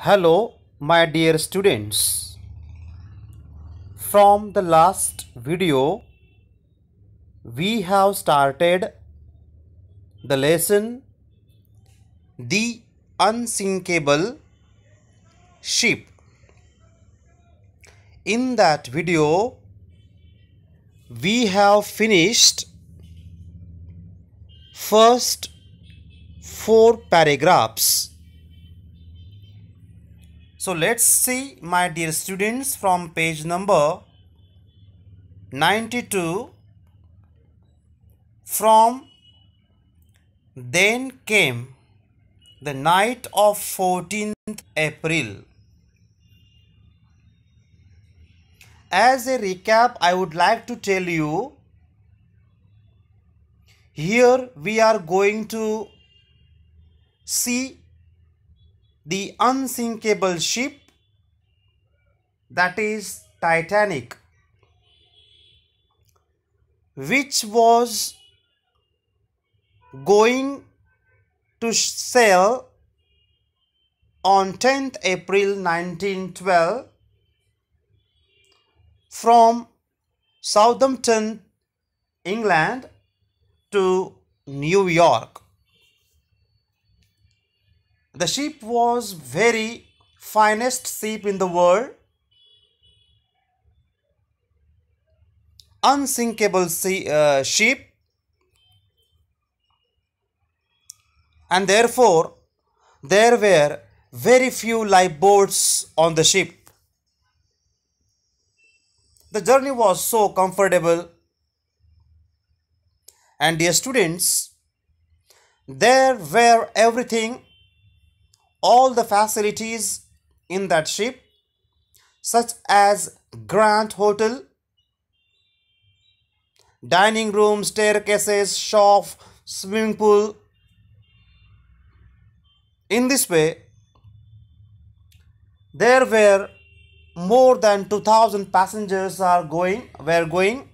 Hello, my dear students. From the last video, we have started the lesson The Unsinkable Ship. In that video, we have finished first 4 paragraphs. So let's see, my dear students, from page number 92. From then came the night of 14th April. As a recap, I would like to tell you, here we are going to see the unsinkable ship, that is Titanic, which was going to sail on 10th April 1912 from Southampton, England to New York. The ship was very finest ship in the world, unsinkable ship, and therefore there were very few lifeboats on the ship. The journey was so comfortable, and dear students, there were everything, all the facilities in that ship, such as Grand Hotel, dining room, staircases, shop, swimming pool. In this way, there were more than 2,000 passengers were going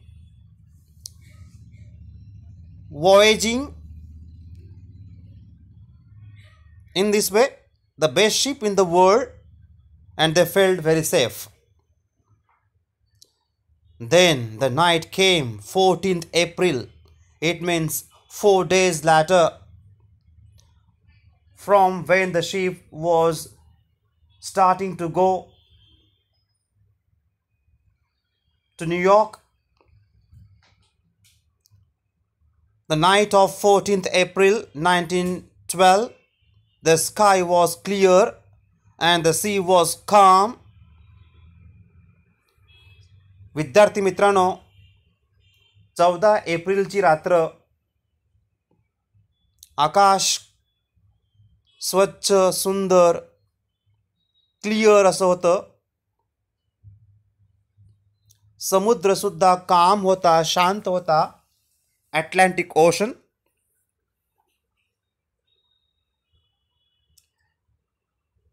voyaging. In this way, the best ship in the world, and they felt very safe. Then the night came, 14th April. It means 4 days later from when the ship was starting to go to New York. The night of 14th April 1912, the sky was clear and the sea was calm. विद्यार्थी मित्रांनो, 14 एप्रिलची रात्र, आकाश स्वच्छ, सुंदर, clear असं होतं. समुद्र सुद्धा काम होता, शांत होता, Atlantic ocean.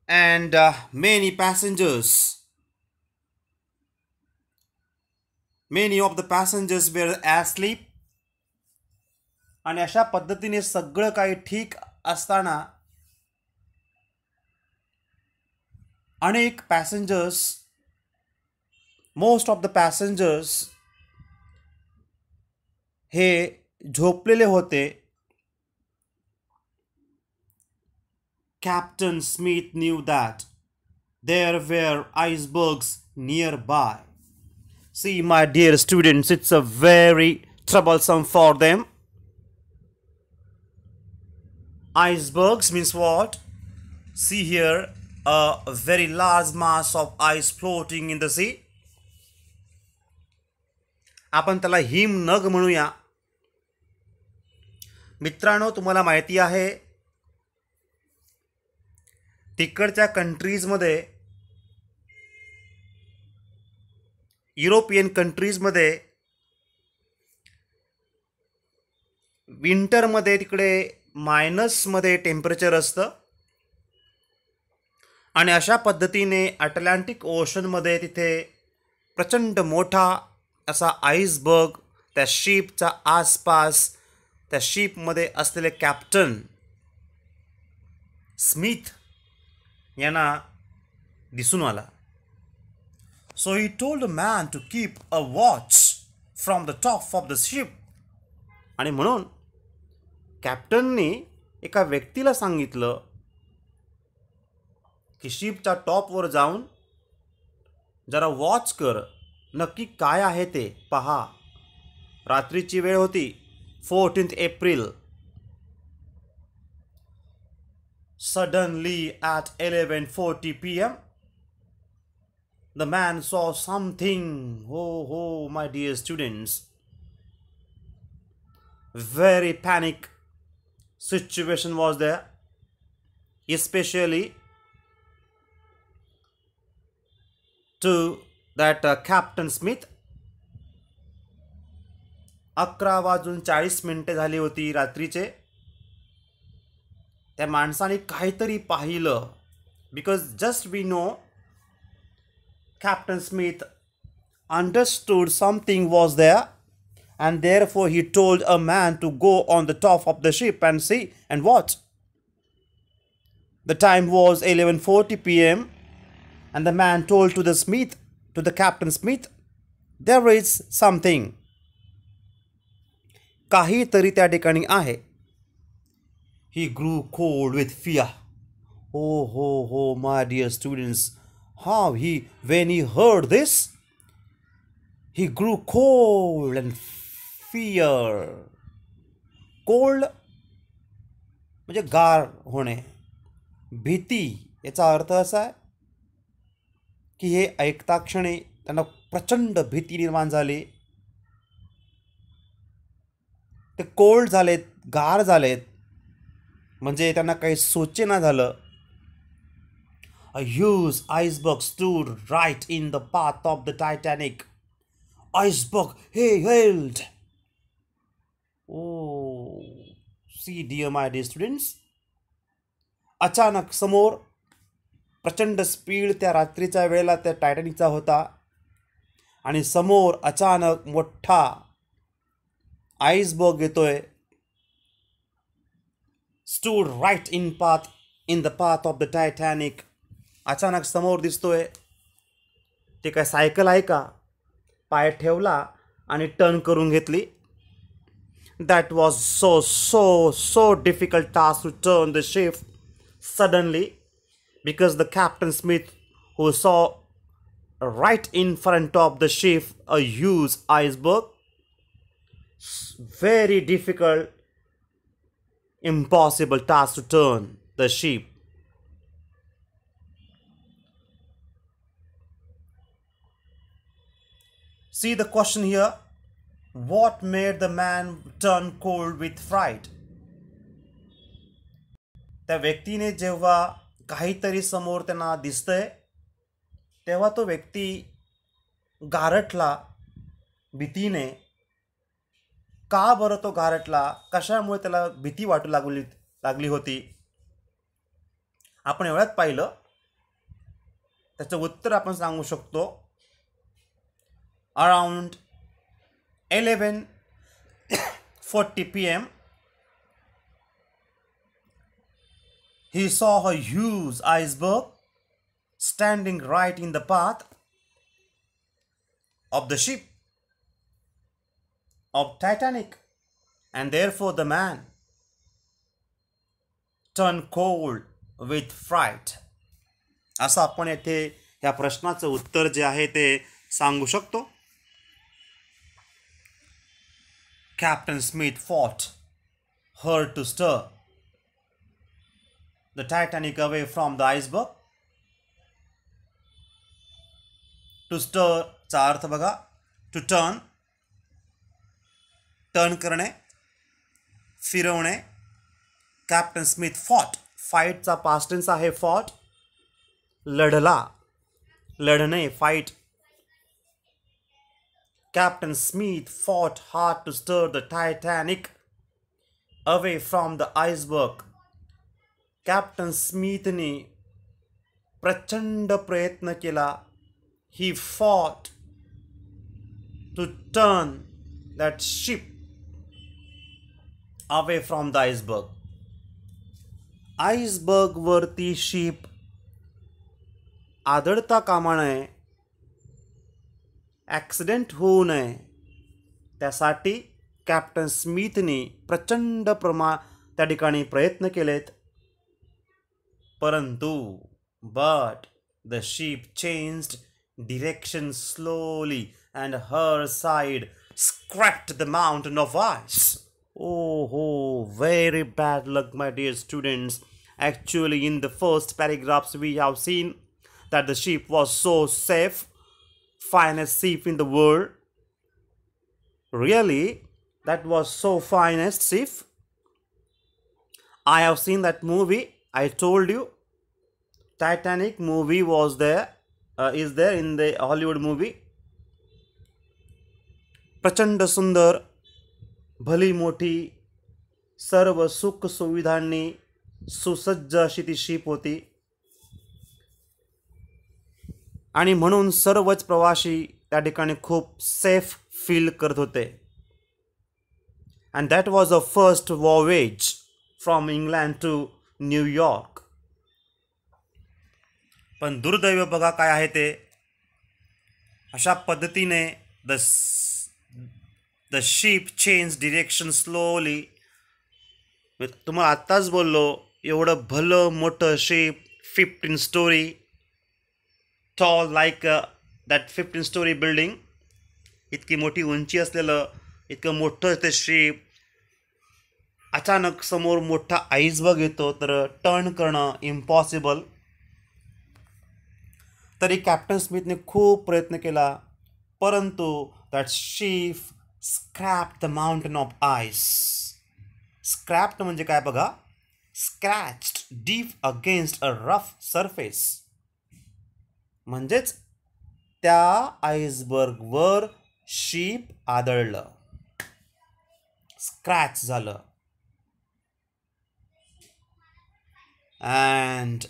And many of the passengers were asleep. आणि अशा पद्धतीने सगळं काही ठीक असताना अनेक passengers, most of the passengers हे झोपलेले होते. Captain Smith knew that there were icebergs nearby. See, my dear students, it's a very troublesome for them. Icebergs means what? See here, a very large mass of ice floating in the sea. आपण त्याला हिमनग म्हणूया. मित्रांनो, तुम्हाला माहिती आहे, तिकडच्या कंट्रीजमध्ये, European कंट्रीजमध्ये विंटरमध्ये तिकडे मायनसमध्ये temperature असतं. आणि अशा पद्धतीने अटलांटिक ओशनमध्ये तिथे प्रचंड मोठा असा आईसबर्ग त्या शिपच्या आसपास, त्या शिपमध्ये असलेले कॅप्टन स्मिथ यांना दिसून आला. So he told the man to keep a watch from the top of the ship. आणि म्हणून कॅप्टनने एका व्यक्तीला सांगितलं की शिपच्या टॉपवर जाऊन जरा वॉच कर, नक्की काय आहे ते पहा. रात्रीची वेळ होती, 14th April. Suddenly at 11:40 p.m. the man saw something. Oh, my dear students. Very panic situation was there, especially to that Captain Smith. 11:40 झाली होती रात्रीचे. त्या माणसाने काहीतरी पाहिलं, because just we know Captain Smith understood something was there, and therefore he told a man to go on the top of the ship and see and watch. The time was 11:40 p.m. and the man told to the Captain Smith, there is something. काहीतरी त्या ठिकाणी आहे. He grew cold with fear. Oh, my dear students, when he heard this, he grew cold and fear. Cold म्हणजे गार होणे, भीती याचा अर्थ असा आहे की हे ऐकता क्षणी त्यांना प्रचंड भीती निर्माण झाली. ते कोल्ड झालेत, गार झालेत, म्हणजे त्यांना काही सुचेना झालं. A huge iceberg stood right in the path of the Titanic. Iceberg, he hailed. Oh, see dear my dear students. अचानक समोर प्रचंड स्पीड त्या रात्रीच्या वेळेला त्या टायटॅनिकचा होता, आणि समोर अचानक मोठा आइसबर्ग येतोय. Stood right in the path of the Titanic. अचानक समोर दिसतोय. ते काय सायकल आहे का? पाय ठेवला आणि टर्न करून घेतली. That was so difficult task to turn the ship suddenly, because the Captain Smith, who saw right in front of the ship a huge iceberg, very difficult, impossible task to turn the ship. See the question here. What made the man turn cold with fright? त्या व्यक्तीने जेव्हा काहीतरी समोर त्यांना दिसतंय, तेव्हा तो व्यक्ती गारटला भीतीने. का बरं तो गारटला? कशामुळे त्याला भीती वाटू लागली होती? आपण एवढ्यात पाहिलं, त्याचं उत्तर आपण सांगू शकतो. Around 11:40 p.m. he saw a huge iceberg standing right in the path of the ship of Titanic, and therefore the man turned cold with fright. असं आपण येथे या प्रश्नाचं उत्तर जे आहे ते सांगू शकतो. Captain Smith fought hard to stir the Titanic away from the iceberg. To stir चा अर्थ बघा, to turn, टर्न करणे, फिरवणे. Captain Smith fought. फाइट चा पास्ट टेन्स आहे fought. लढला, लढणे, fight. Captain Smith fought hard to stir the Titanic away from the iceberg. Captain Smithने प्रचंड प्रयत्न केला. He fought to turn that ship away from the iceberg. Iceberg वरती ship आदळता कामा नये, accident होऊ नये, त्यासाठी कॅप्टन स्मिथने प्रचंड त्या ठिकाणी प्रयत्न केलेत. परंतु but the ship changed direction slowly and her side scraped the mountain of ice. Oh, very bad luck, my dear students. Actually, in the first paragraphs, we have seen that the ship was so safe, finest ship in the world. Really, that was so finest ship. I have seen that movie. I told you, Titanic movie was there. Is there in the Hollywood movie. प्रचंड सुंदर, भली मोठी, सर्व सुख सुविधांनी सुसज्ज अशी ती ship होती. आणि म्हणून सर्वच प्रवासी त्या ठिकाणी खूप सेफ फील करत होते. And that was a first voyage from England to New York. पण दुर्दैव बघा काय आहे ते. अशा पद्धतीने the ship change direction slowly. मी तुम्हाला आत्ताच बोललो, एवढं भलं मोठं ship, 15 story tall, like that 15 story building, इतकी मोठी उंची असलेलं इतकं मोठं ते शिप, अचानक समोर मोठा आईसबर्ग येतो, तर टर्न करणं इम्पॉसिबल. तरी कॅप्टन स्मिथने खूप प्रयत्न केला, परंतु that ship scraped the mountain of ice. Scraped म्हणजे काय बघा, scratched deep against a rough surface. म्हणजेच त्या आईसबर्गवर शिप आदळलं, स्क्रॅच झालं. And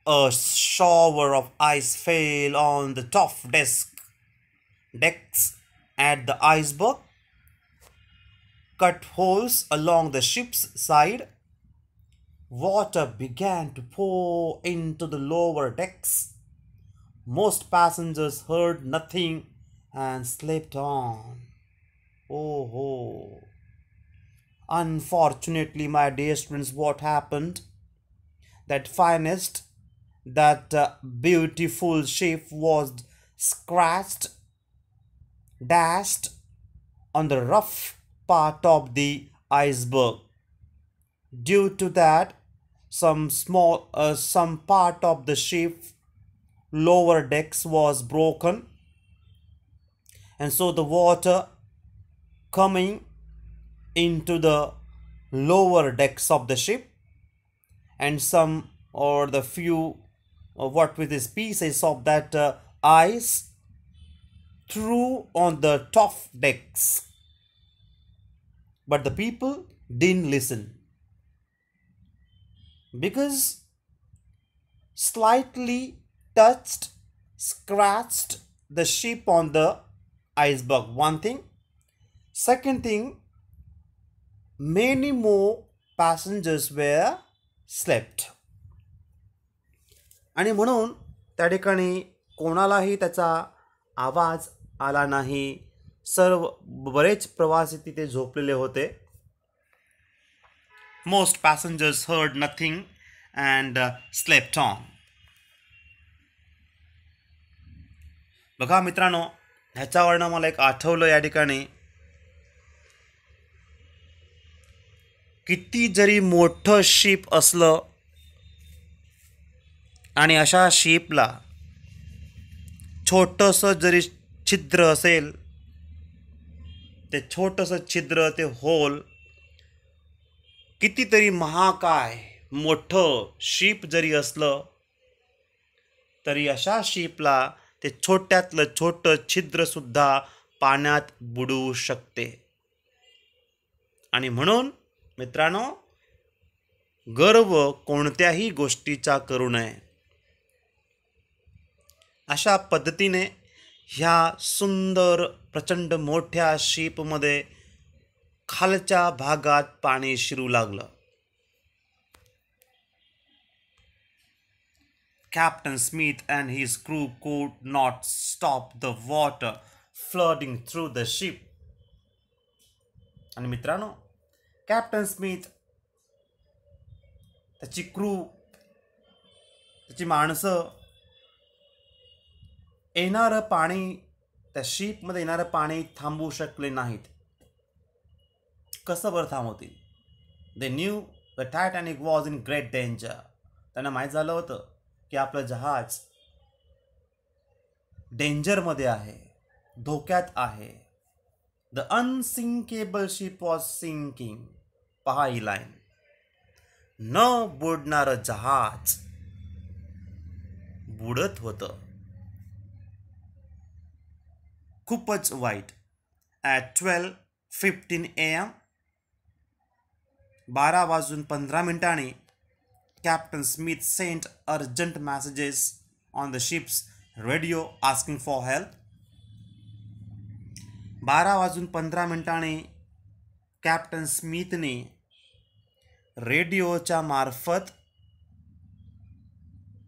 a shower of ice fell on the top decks at the iceberg, cut holes along the ship's side. Water began to pour into the lower decks. Most passengers heard nothing and slept on. Oh. Unfortunately, my dear students, what happened? That beautiful ship was scratched, dashed on the rough part of the iceberg. Due to that, some part of the ship lower decks was broken, and so the water coming into the lower decks of the ship, and some or the few what with these pieces of that ice threw on the top decks. But the people didn't listen, because slightly touched, scratched the ship on the iceberg. One thing. Second thing, many more passengers were slept. आणि म्हणून त्या ठिकाणी कोणालाही त्याचा आवाज आला नाही. बरेच प्रवासी तिथे झोपलेले होते. Most passengers heard nothing and slept on. बघा मित्रांनो, ह्याच्यावरनं मला एक आठवलं या ठिकाणी, किती जरी मोठं शिप असलं आणि अशा शिपला छोटंसं जरी छिद्र असेल, ते छोटंसं छिद्र, ते होल, कितीतरी महाकाय मोठं शिप जरी असलं तरी अशा शिपला ते छोट्यातलं छोटं छिद्रसुद्धा पाण्यात बुडवू शकते. आणि म्हणून मित्रांनो, गर्व कोणत्याही गोष्टीचा करू नये. अशा पद्धतीने ह्या सुंदर प्रचंड मोठ्या शिपमध्ये खालच्या भागात पाणी शिरू लागलं. Captain Smith and his crew could not stop the water flooding through the ship. आणि मित्रांनो, कॅप्टन स्मिथ, त्याची क्रू, त्याची माणसं येणारं पाणी, त्या शिपमध्ये येणारं पाणी थांबवू शकले नाहीत. कसं बरं थांबवतील? They knew the Titanic was in great danger. त्यांना माहीत झालं होतं की आपलं जहाज डेंजरमध्ये आहे, धोक्यात आहे. The unsinkable ship was sinking. पहा ही लाईन, न बुडणारं जहाज बुडत होतं. खूपच वाईट. At 12:15 AM, 12:15 Captain Smith sent urgent messages on the ship's radio asking for help. 12:15 captain स्मिथने रेडिओच्या मार्फत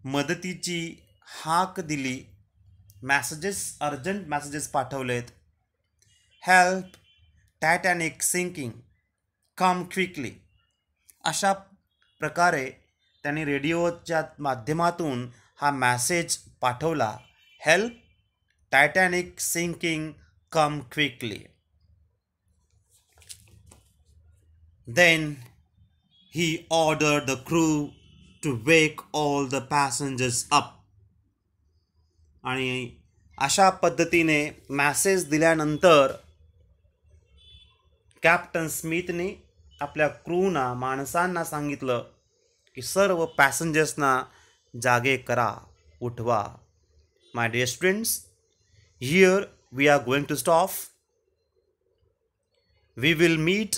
मदतीची हाक दिली. अर्जंट मॅसेजेस पाठवलेत. Help, Titanic sinking, come quickly. अशा प्रकारे त्यांनी रेडिओच्या माध्यमातून हा मॅसेज पाठवला. Help, Titanic sinking, come quickly. Then he ordered the crew to wake all the passengers up. आणि अशा पद्धतीने मॅसेज दिल्यानंतर कॅप्टन स्मिथने आपल्या क्रूना, माणसांना सांगितलं की सर्व पॅसेंजर्सना जागे करा, उठवा. My dear students, here we are going to stop. We will meet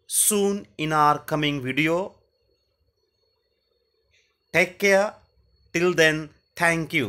soon in our coming video. Take care. Till then, thank you.